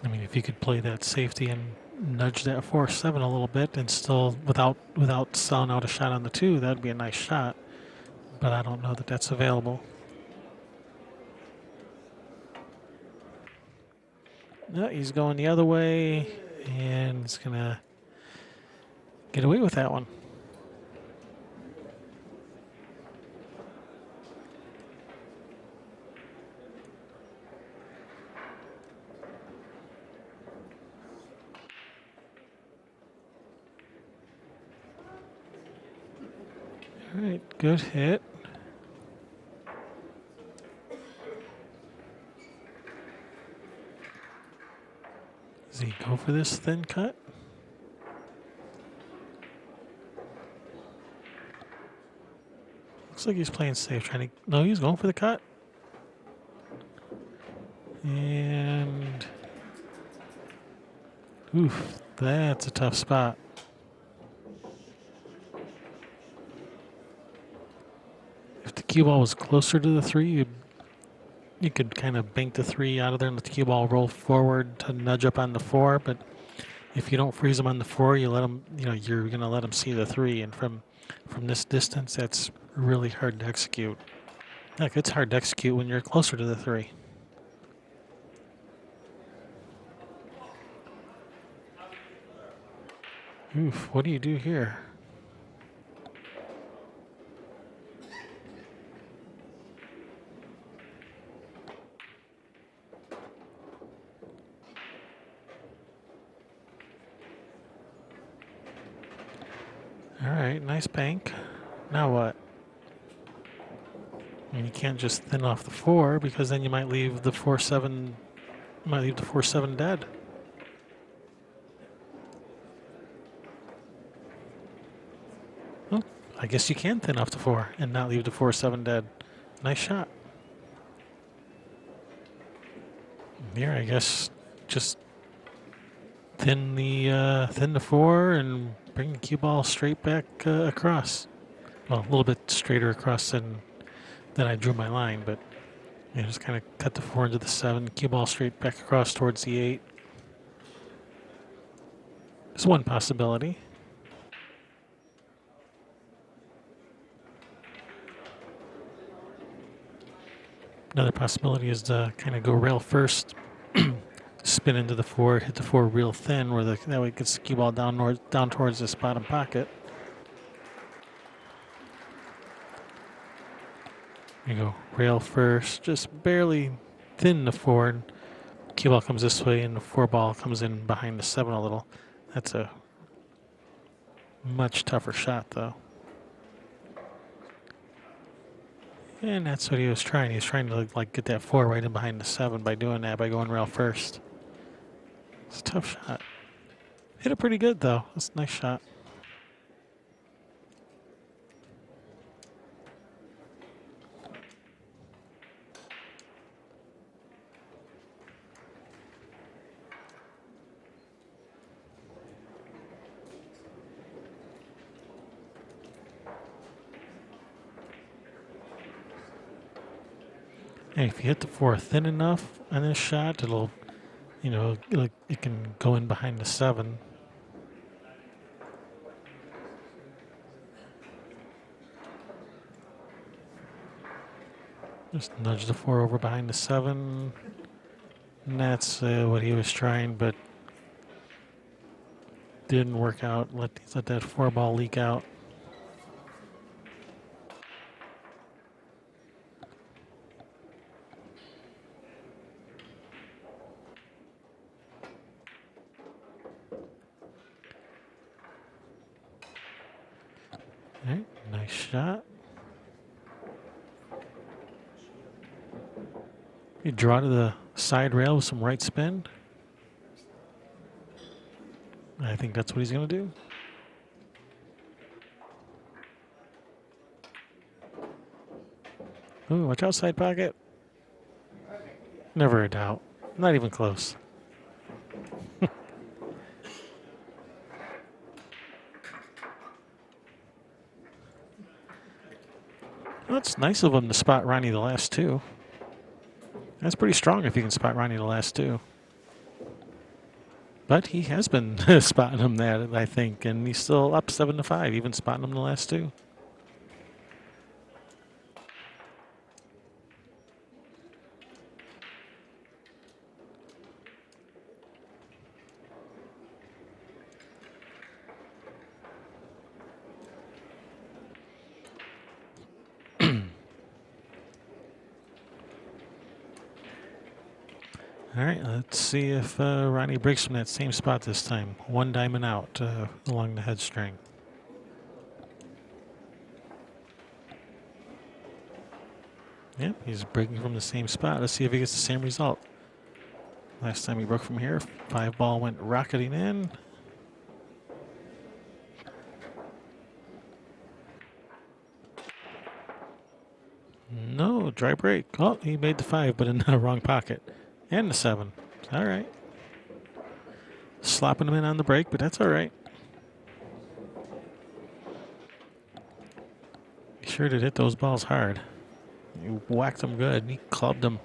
I mean, if you could play that safety and nudge that 4-7 a little bit and still without selling out a shot on the 2, that'd be a nice shot. But I don't know that that's available. No, he's going the other way, and he's gonna get away with that one. All right, good hit. Does he go for this thin cut? Looks like he's playing safe, trying to. No, he's going for the cut. And. Oof, that's a tough spot. If the cue ball was closer to the 3, you could kind of bank the 3 out of there and let the cue ball roll forward to nudge up on the 4. But if you don't freeze him on the 4, you let him, you know, you're going to let him see the 3. And from this distance, that's really hard to execute. Like, it's hard to execute when you're closer to the 3. Oof, what do you do here? All right, nice bank. Now what? I mean, you can't just thin off the 4 because then you might leave the 4-7. Might leave the 4-7 dead. Well, I guess you can thin off the 4 and not leave the 4-7 dead. Nice shot. Here, I guess just thin the 4 and bring the cue ball straight back across. Well, a little bit straighter across than I drew my line, but you know, just kind of cut the 4 into the 7, cue ball straight back across towards the 8. There's one possibility. Another possibility is to kind of go rail first, spin into the 4, hit the 4 real thin, where that way it gets the cue ball down towards this bottom pocket. You go rail first, just barely thin the 4, and cue ball comes this way, and the 4 ball comes in behind the 7 a little. That's a much tougher shot, though. And that's what he was trying. He was trying to like get that 4 right in behind the 7 by doing that, by going rail first. It's a tough shot. Hit it pretty good, though. That's a nice shot. And if you hit the 4 thin enough on this shot, it'll, you know, it can go in behind the 7. Just nudge the 4 over behind the 7. And that's what he was trying, but didn't work out. Let that 4 ball leak out. All right, nice shot. You draw to the side rail with some right spin. I think that's what he's going to do. Ooh, watch out, side pocket. Never a doubt. Not even close. That's nice of him to spot Ronnie the last 2. That's pretty strong if you can spot Ronnie the last 2. But he has been spotting him that, I think, and he's still up 7-5, even spotting him the last 2. All right, let's see if Ronnie breaks from that same spot this time. 1 diamond out along the head string. Yep, he's breaking from the same spot. Let's see if he gets the same result. Last time he broke from here, 5 ball went rocketing in. No, dry break. Oh, he made the 5, but in the wrong pocket. And the 7. All right. Slopping him in on the break, but that's all right. He sure did hit those balls hard. He whacked them good. He clubbed them.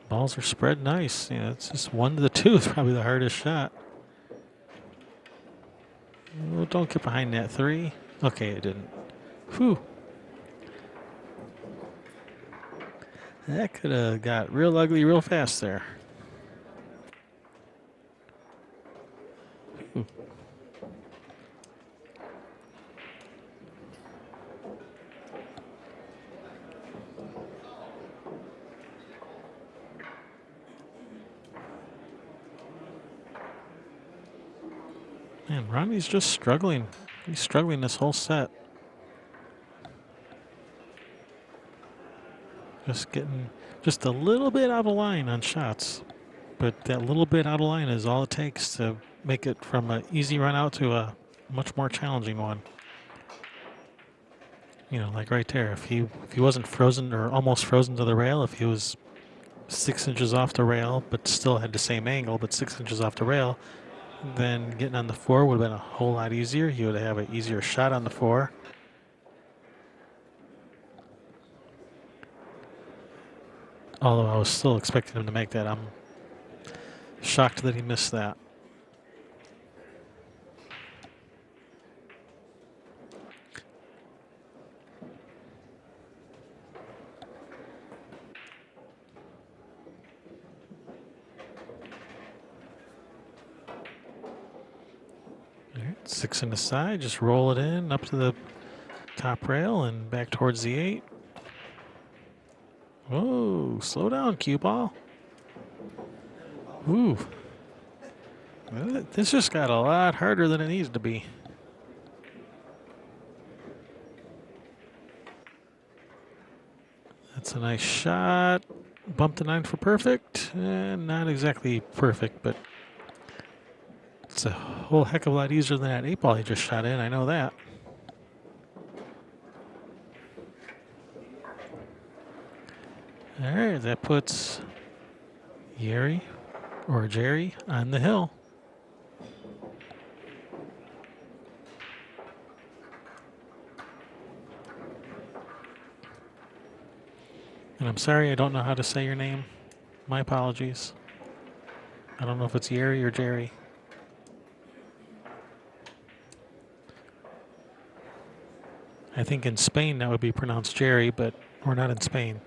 Balls are spread nice. You know, it's just 1 to the 2 is probably the hardest shot. Oh, don't get behind that 3. Okay, it didn't. Whew. That could have got real ugly real fast there. Ooh. Man, Ronnie's just struggling. He's struggling this whole set. Just getting just a little bit out of line on shots. But that little bit out of line is all it takes to make it from an easy run out to a much more challenging one. You know, like right there, if he wasn't frozen or almost frozen to the rail, if he was 6 inches off the rail, but still had the same angle, but 6 inches off the rail, then getting on the 4 would have been a whole lot easier. He would have an easier shot on the 4. Although I was still expecting him to make that. I'm shocked that he missed that. All right, 6 in the side, just roll it in up to the top rail and back towards the 8. Whoa, slow down, cue ball. Ooh. This just got a lot harder than it needs to be. That's a nice shot. Bump the 9 for perfect. Not exactly perfect, but it's a whole heck of a lot easier than that 8 ball he just shot in. I know that. All right, that puts Yerry or Jerry on the hill. And I'm sorry, I don't know how to say your name. My apologies. I don't know if it's Yerry or Jerry. I think in Spain that would be pronounced Jerry, but we're not in Spain.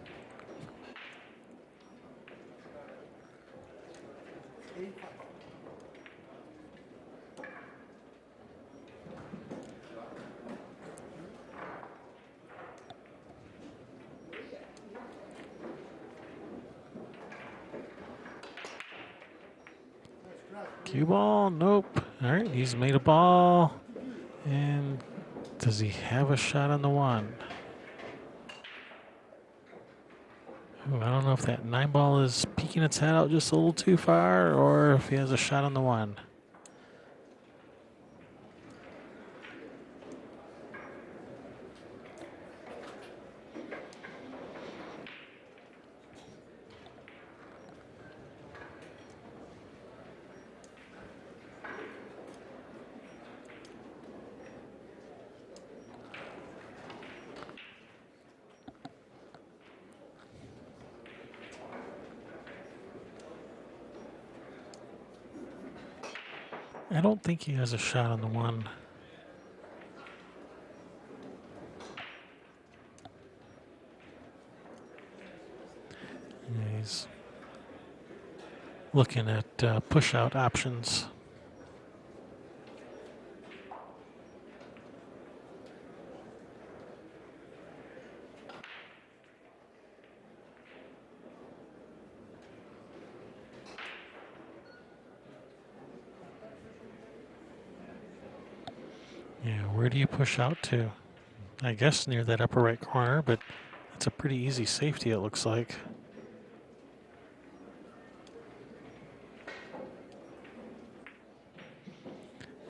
Cue ball, nope. All right, he's made a ball. And does he have a shot on the one? Ooh, I don't know if that 9 ball is peeking its head out just a little too far or if he has a shot on the one. I don't think he has a shot on the one. Yeah, he's looking at push-out options. Yeah, where do you push out to? I guess near that upper right corner, but it's a pretty easy safety, it looks like.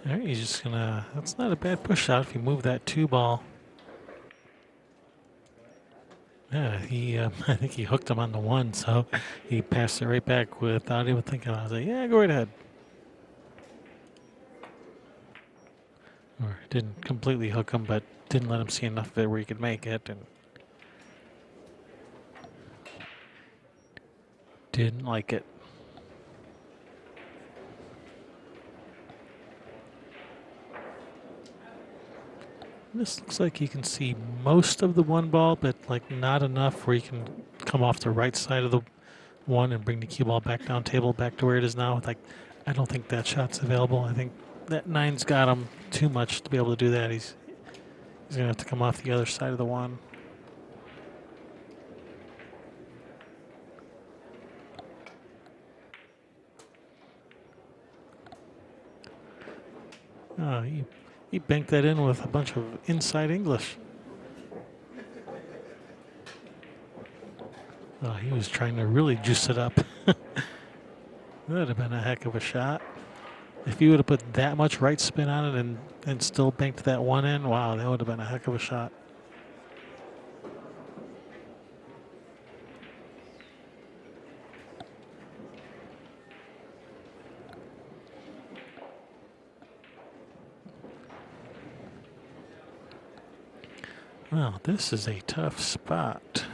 All right, he's just gonna, that's not a bad push out if you move that 2 ball. Yeah, I think he hooked him on the one, so he passed it right back without even thinking. I was like, yeah, go right ahead. Or didn't completely hook him, but didn't let him see enough of it where he could make it, and didn't like it. This looks like you can see most of the 1 ball, but like not enough where you can come off the right side of the one and bring the cue ball back down table back to where it is now. Like, I don't think that shot's available. I think that 9's got him too much to be able to do that. He's gonna have to come off the other side of the one. Oh, he banked that in with a bunch of inside English. Oh, he was trying to really juice it up. That would have been a heck of a shot. If he would have put that much right spin on it and still banked that one in, wow, that would have been a heck of a shot. Well, this is a tough spot.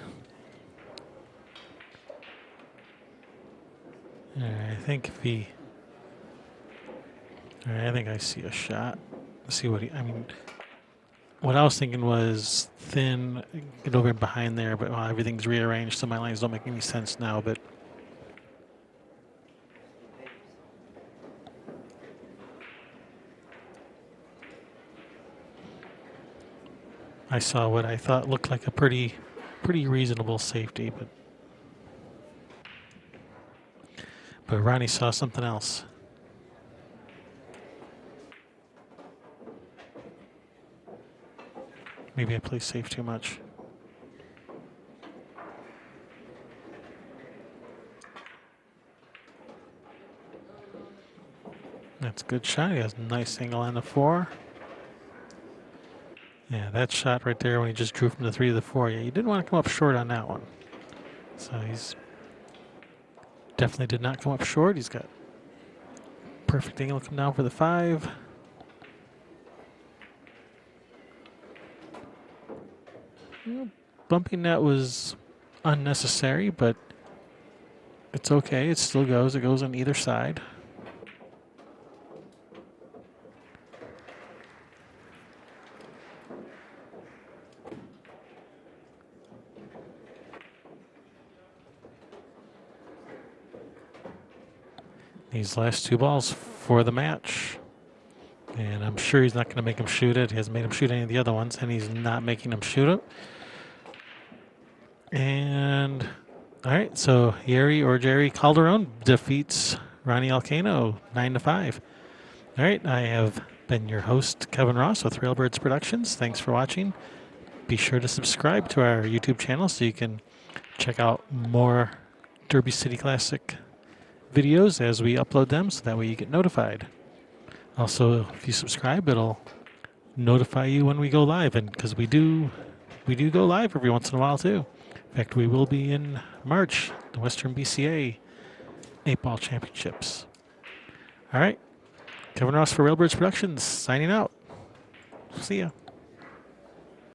I think if he, I think I see a shot. Let's see what I mean, what I was thinking was thin, get over behind there, but everything's rearranged, so my lines don't make any sense now, but I saw what I thought looked like a pretty reasonable safety, but Ronnie saw something else. Maybe I play safe too much. That's a good shot. He has a nice angle on the 4. Yeah, that shot right there when he just drew from the 3 to the 4. Yeah, you didn't want to come up short on that one. So he's definitely did not come up short. He's got perfect angle to come down for the 5. Bumping that was unnecessary, but it's okay. It still goes. It goes on either side. These last 2 balls for the match. And I'm sure he's not going to make him shoot it. He hasn't made him shoot any of the other ones, and he's not making him shoot it. And, all right, so Yerry or Jerry Calderon defeats Ronnie Alcano 9-5. All right, I have been your host, Kevin Ross with Railbirds Productions. Thanks for watching. Be sure to subscribe to our YouTube channel so you can check out more Derby City Classic videos as we upload them, so that way you get notified. Also, if you subscribe, it'll notify you when we go live, and because we do go live every once in a while too. In fact, we will be in March, the Western BCA 8-Ball Championships. All right, Kevin Ross for Railbirds Productions signing out. See ya.